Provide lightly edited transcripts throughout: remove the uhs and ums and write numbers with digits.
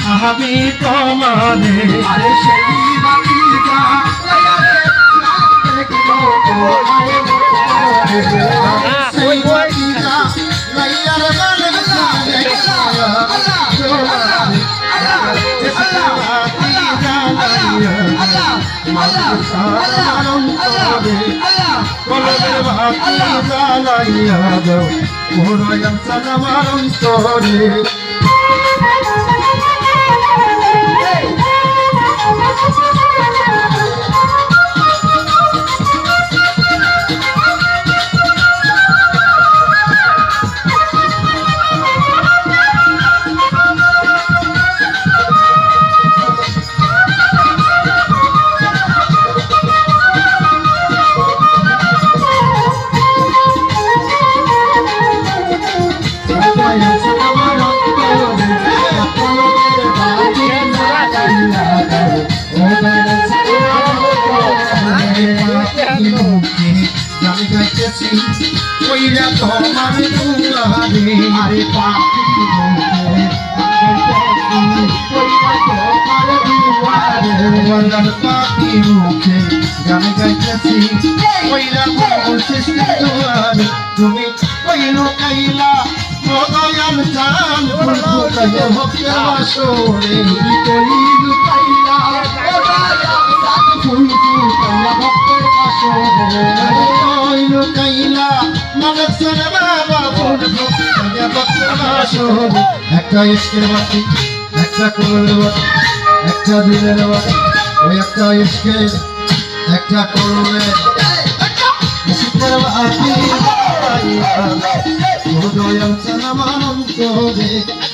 আমি তোমারে আরে সেই বাতি জ্বালাইয়া দেখবো তোমায় সেই বাতি জ্বালাইয়া রে কলমের বাতি জ্বালাইয়া দাও মোরা আমার অন্তরে ওইরা তোমার দুয়ারে আরে পাখি মুখে গান গাইতেছি ওইরা তোমার দুয়ারে তুমি ওই লোকাইলা দয়াল চান ফুল ফুটাইয়া ভক্তের বাসরে কই লুকাইলা ফুল ফুটাইয়া ভক্তের বাসরে ওই লোকাইলা মানসের বাবা ফুল ফুটাইয়া ভক্তের বাসরে একটা ইস্কের বাতি একটা কোলের বাতি একটা দিলের বাতি ওই একটা ইস্কের একটা কোলের ইস্কের বাতি দয়াল চান অন্তরে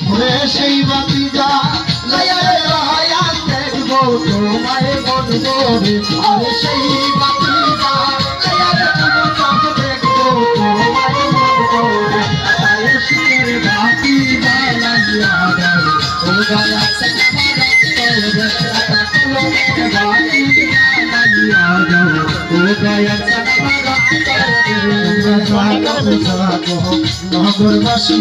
ওরে সেই বাতি জ্বালাইয়া দেখবো তোমায় বলবো রে আরে সেই বাতি জ্বালাইয়া দেখবো তোমায় বলবো রে আরে সেই বাতি জ্বালাইয়া দাও ও গায়া নগরবাসী